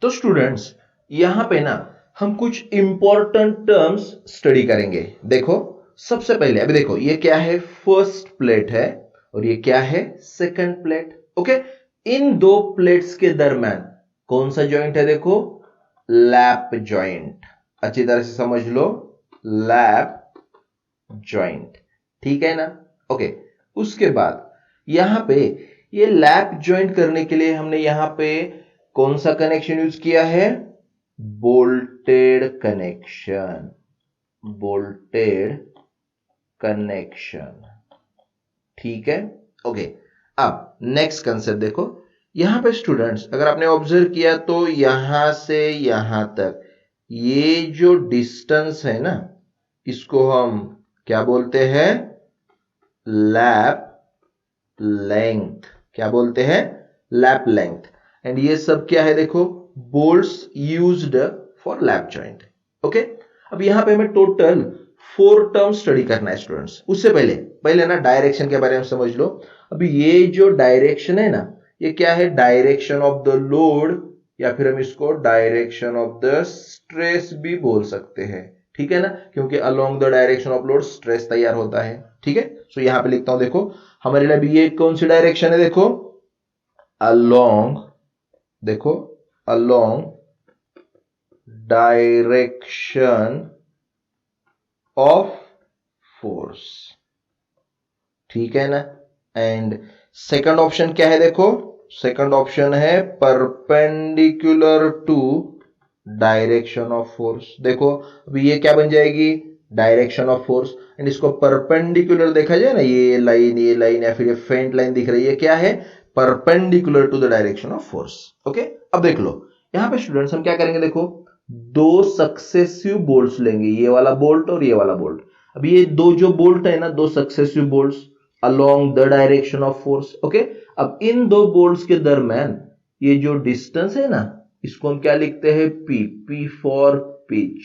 तो स्टूडेंट्स यहां पे ना हम कुछ इंपॉर्टेंट टर्म्स स्टडी करेंगे। देखो सबसे पहले अभी देखो ये क्या है, फर्स्ट प्लेट है और ये क्या है, सेकंड प्लेट। ओके, इन दो प्लेट्स के दरम्यान कौन सा जॉइंट है, देखो लैप जॉइंट। अच्छी तरह से समझ लो, लैप जॉइंट, ठीक है ना। ओके, उसके बाद यहां पे ये लैप जॉइंट करने के लिए हमने यहां पे कौन सा कनेक्शन यूज किया है, बोल्टेड कनेक्शन, बोल्टेड कनेक्शन, ठीक है। ओके, अब नेक्स्ट कंसेप्ट देखो, यहां पे स्टूडेंट्स अगर आपने ऑब्जर्व किया तो यहां से यहां तक ये जो डिस्टेंस है ना, इसको हम क्या बोलते हैं, लैप लेंथ। क्या बोलते हैं, लैप लेंथ। एंड ये सब क्या है, देखो bolts used for lap joint. Okay, अब यहां पे हमें टोटल 4 टर्म स्टडी करना है स्टूडेंट्स। उससे पहले ना डायरेक्शन के बारे में समझ लो। अभी ये जो डायरेक्शन है ना, ये क्या है, डायरेक्शन ऑफ द लोड, या फिर हम इसको डायरेक्शन ऑफ द स्ट्रेस भी बोल सकते हैं, ठीक है ना, क्योंकि along the direction of load stress तैयार होता है, ठीक है। सो यहां पे लिखता हूं, देखो हमारे लिए अभी ये कौन सी डायरेक्शन है, देखो अलोंग, देखो अलोंग डायरेक्शन ऑफ फोर्स, ठीक है ना। एंड सेकंड ऑप्शन क्या है, देखो सेकंड ऑप्शन है perpendicular to direction of force. देखो अभी ये क्या बन जाएगी, डायरेक्शन ऑफ फोर्स। एंड इसको परपेंडिकुलर देखा जाए ना, ये लाइन या फिर ये फेंट लाइन दिख रही है, क्या है, perpendicular to the direction of force. Okay, अब देख लो यहां पे स्टूडेंट्स हम क्या करेंगे, देखो दो सक्सेसिव बोल्ट्स लेंगे, ये वाला बोल्ट और ये वाला बोल्ट। अब ये दो जो बोल्ट है ना, दो successive bolts along the direction of force. Okay, अब इन दो बोल्ट्स के दरम्यान ये जो डिस्टेंस है ना, इसको हम क्या लिखते हैं, पी फॉर पिच,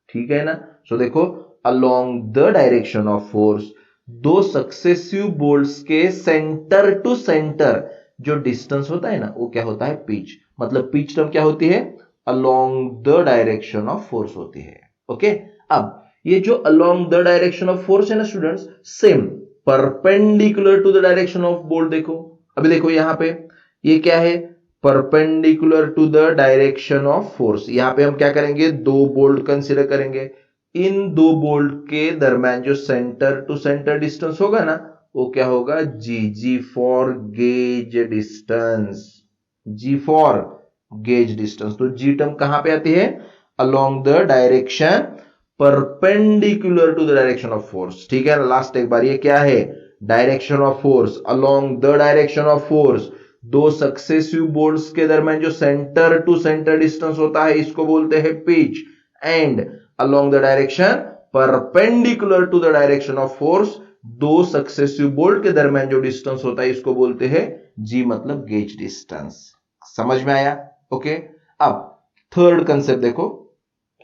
ठीक है ना। सो देखो along the direction of force, दो सक्सेसिव बोल्ट्स के सेंटर टू सेंटर जो डिस्टेंस होता है ना, वो क्या होता है, पिच। मतलब पिच टर्म क्या होती है, along the direction of force होती है। ओके, अब ये जो along the direction of force है ना students, same perpendicular to the direction of bolt. देखो अभी देखो यहां पे ये क्या है, perpendicular to the direction of force. यहां पे हम क्या करेंगे, दो बोल्ट कंसीडर करेंगे। इन दो बोल्ट के दरम्यान जो सेंटर टू सेंटर डिस्टेंस होगा ना, वो क्या होगा, G for gauge distance, G for gauge distance. तो जी टर्म कहां पे आती है, along the direction perpendicular to the direction of force, ठीक है। लास्ट एक बार, ये क्या है, direction of force, along the direction of force, दो सक्सेसिव बोल्ट्स के दरम्यान जो सेंटर टू सेंटर डिस्टेंस होता है, इसको बोलते हैं pitch. And along the direction perpendicular to the direction of force, दो सक्सेसिव बोल्ट के दरम्यान जो डिस्टेंस होता है, इसको बोलते हैं जी, मतलब गेज डिस्टेंस। समझ में आया। ओके, अब थर्ड कंसेप्ट देखो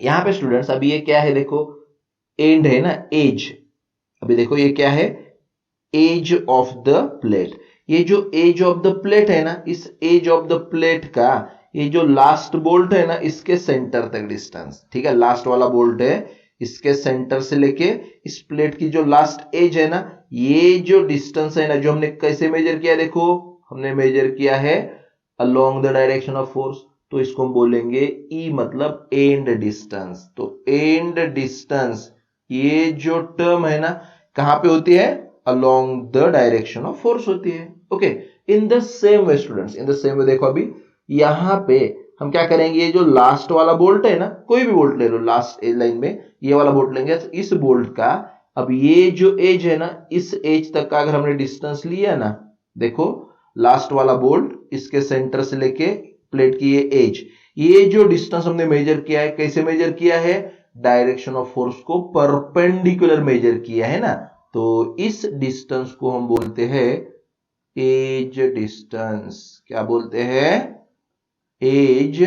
यहां पे स्टूडेंट्स, अभी ये क्या है, देखो एंड है ना, एज। अभी देखो ये क्या है, एज ऑफ द प्लेट। ये जो एज ऑफ द प्लेट है ना, इस एज ऑफ द प्लेट का ये जो लास्ट बोल्ट है ना, इसके सेंटर तक डिस्टेंस, ठीक है। लास्ट वाला बोल्ट है, इसके सेंटर से लेके इस प्लेट की जो लास्ट एज है ना, ये जो डिस्टेंस है ना, जो हमने कैसे मेजर किया, देखो हमने मेजर किया है along the direction of force. तो इसको हम बोलेंगे ई, मतलब एंड डिस्टेंस। तो एंड डिस्टेंस, ये जो टर्म है ना, कहां पे होती है, along the direction of force होती है। Okay, in the same way students, in the same way देखो अभी यहां पे हम क्या करेंगे, ये जो लास्ट वाला बोल्ट है ना, कोई भी बोल्ट ले लो, लास्ट एज लाइन में ये वाला बोल्ट लेंगे, इस बोल्ट का अब ये जो एज है ना, इस एज तक का अगर हमने डिस्टेंस लिया ना, देखो लास्ट वाला बोल्ट, इसके सेंटर से लेके प्लेट की ये एज, ये जो डिस्टेंस हमने मेजर किया है, कैसे मेजर किया है, डायरेक्शन ऑफ फोर्स को परपेंडिकुलर मेजर किया है ना। तो इस डिस्टेंस को हम बोलते हैं एज डिस्टेंस। क्या बोलते हैं, एज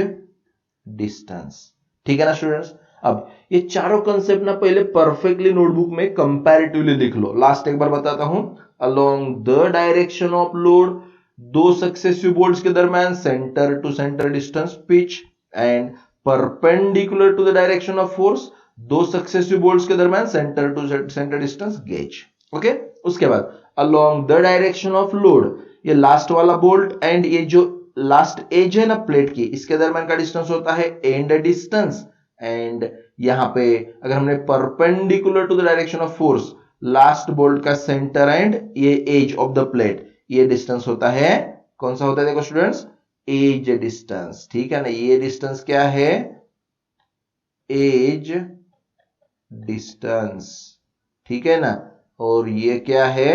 डिस्टेंस, ठीक है ना स्टूडेंट्स। अब ये चारों कंसेप्ट ना पहले परफेक्टली नोटबुक में कंपैरेटिवली लिख लो। लास्ट एक बार बताता हूं, along the direction of load, दो सक्सेसिव बोल्ट्स के दरम्यान centre to centre distance pitch, and perpendicular to the direction of force, दो सक्सेसिव बोल्ट्स के दरम्यान centre to centre distance gauge. Okay, उसके बाद along the direction of load, ये last वाला बोल्ट एंड ये जो लास्ट एज है ना प्लेट की, इसके दरम्यान का डिस्टेंस होता है एंड डिस्टेंस। एंड यहां पे अगर हमने perpendicular to the direction of force, last bolt का सेंटर एंड ये एज ऑफ द प्लेट, ये डिस्टेंस होता है, कौन सा होता है देखो स्टूडेंट्स, एज डिस्टेंस। ठीक है ना, ये डिस्टेंस क्या है, एज डिस्टेंस। ठीक है ना, और ये क्या है,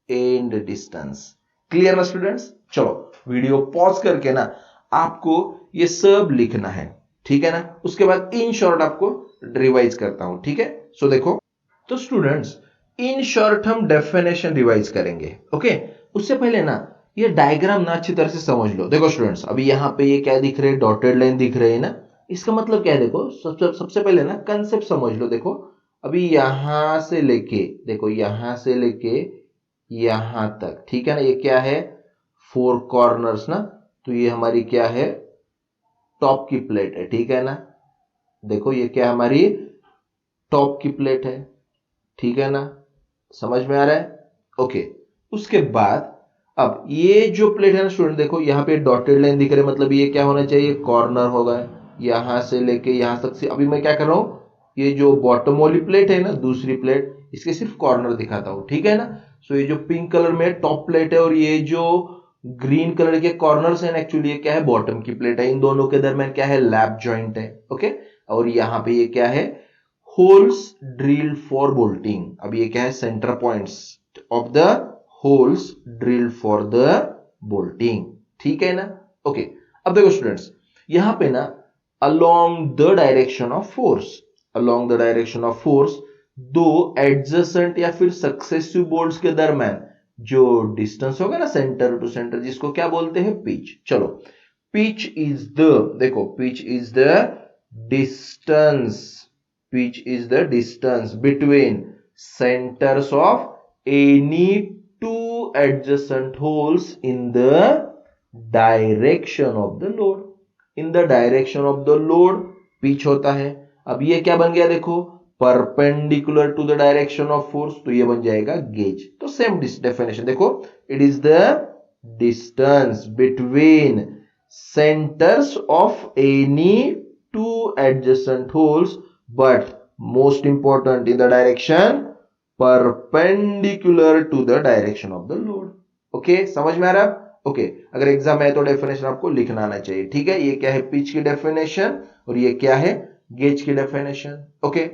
एंड डिस्टेंस। क्लियर ना स्टूडेंट्स? चलो वीडियो पॉज करके ना आपको ये सब लिखना है, ठीक है ना, उसके बाद इन शॉर्ट आपको रिवाइज करता हूं। ठीक है, सो देखो, तो स्टूडेंट्स इन शॉर्ट हम डेफिनेशन रिवाइज करेंगे। ओके, उससे पहले ना ये डायग्राम ना अच्छी तरह से समझ लो। देखो स्टूडेंट्स, अभी यहां पे ये क्या दिख रहे हैं, डॉटेड लाइन दिख रहे हैं ना, इसका मतलब क्या है, देखो सबसे पहले ना कंसेप्ट समझ लो। देखो अभी यहां से लेके, देखो यहां से लेके यहां तक, ठीक है ना, ये क्या है, फोर कॉर्नर्स ना, तो ये हमारी क्या है, टॉप की प्लेट है। ठीक है ना, देखो ये क्या हमारी टॉप की प्लेट है। ठीक है ना, समझ में आ रहा है? ओके, उसके बाद अब ये जो प्लेट है ना स्टूडेंट, देखो यहाँ पे डॉटेड लाइन दिख रही है, मतलब ये क्या होना चाहिए, कॉर्नर होगा, यहां से लेके यहां तक से। अभी मैं क्या कर रहा हूं, ये जो बॉटम वाली प्लेट है ना, दूसरी प्लेट, इसके सिर्फ कॉर्नर दिखाता हूं। ठीक है ना, सो ये जो पिंक कलर में टॉप प्लेट है और ये जो ग्रीन कलर के कॉर्नर्स हैं, एक्चुअली ये क्या है, बॉटम की प्लेट है। इन दोनों के दरमियान क्या है, लैप जॉइंट है। ओके, और यहां पे ये क्या है, होल्स ड्रिल्ड फॉर बोल्टिंग। अब ये क्या है, centre points of the holes drilled for the bolting. ठीक है ना, ओके। अब देखो स्टूडेंट्स, यहां पे ना along the direction of force, along the direction of force, दो एडजेसेंट या फिर सक्सेसिव बोल्ट्स के दरम्यान जो डिस्टेंस होगा ना सेंटर टू सेंटर, जिसको क्या बोलते हैं, पिच। चलो, पिच इज द, देखो pitch is the distance, pitch is the distance between centres of any two adjacent holes in the direction of the load. In the direction of the load pitch होता है। अब ये क्या बन गया, देखो perpendicular to the direction of force, तो ये बन जाएगा गेज। तो सेम डेफिनेशन देखो, it is the distance between centres of any two adjacent holes, but most important in the direction perpendicular to the direction of the load. Okay, समझ में आ रहा है? ओके, अगर एग्जाम में है तो डेफिनेशन आपको लिखना आना चाहिए। ठीक है, ये क्या है, पिच की डेफिनेशन, और ये क्या है, गेज की डेफिनेशन। ओके,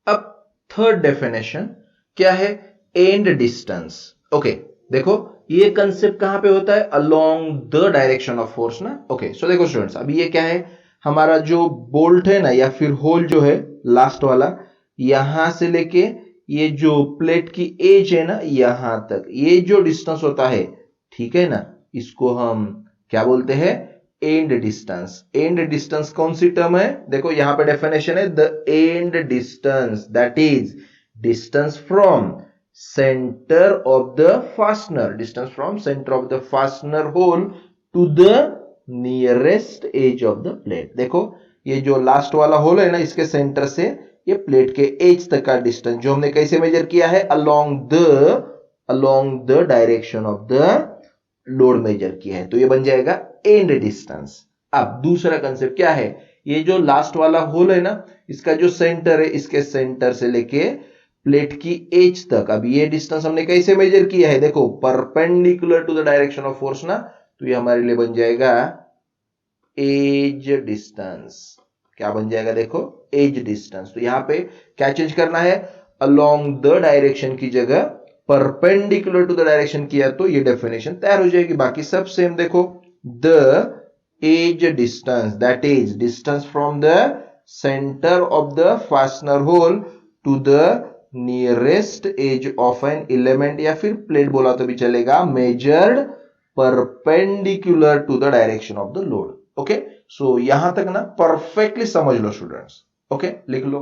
अब थर्ड डेफिनेशन क्या है, एंड डिस्टेंस। ओके, देखो ये कंसेप्ट कहां पे होता है, along the direction of force ना। ओके, सो देखो स्टूडेंट्स, अभी ये क्या है, हमारा जो बोल्ट है ना या फिर होल जो है लास्ट वाला, यहां से लेके ये जो प्लेट की एज है ना यहां तक, ये जो डिस्टेंस होता है, ठीक है ना, इसको हम क्या बोलते हैं, एंड डिस्टेंस। एंड डिस्टेंस कौन सी टर्म है, देखो यहां पे डेफिनेशन है, the end distance that is distance from centre of the fastener, distance from centre of the fastener hole to the nearest edge of the plate. देखो ये जो last वाला होल है ना, इसके सेंटर से ये प्लेट के एज तक का डिस्टेंस जो हमने कैसे मेजर किया है, along the direction of the load measure किया है, तो ये बन जाएगा एंड डिस्टेंस। अब दूसरा कंसेप्ट क्या है, ये जो लास्ट वाला होल है ना, इसका जो सेंटर है, इसके सेंटर से लेके प्लेट की एज तक, अब ये डिस्टेंस हमने कैसे मेजर किया है, देखो perpendicular to the direction of force ना, तो ये हमारे लिए बन जाएगा एज डिस्टेंस। क्या बन जाएगा, देखो एज डिस्टेंस। तो यहां पे क्या चेंज करना है, अलोंग द डायरेक्शन की जगह परपेंडिकुलर टू द डायरेक्शन किया तो ये डेफिनेशन तैयार हो जाएगी। बाकी सब सेम। देखो the edge distance that is distance from the centre of the fastener hole to the nearest edge of an element या फिर प्लेट बोला तो भी चलेगा, measured perpendicular to the direction of the load. Okay, so यहां तक ना perfectly समझ लो स्टूडेंट्स। ओके, लिख लो।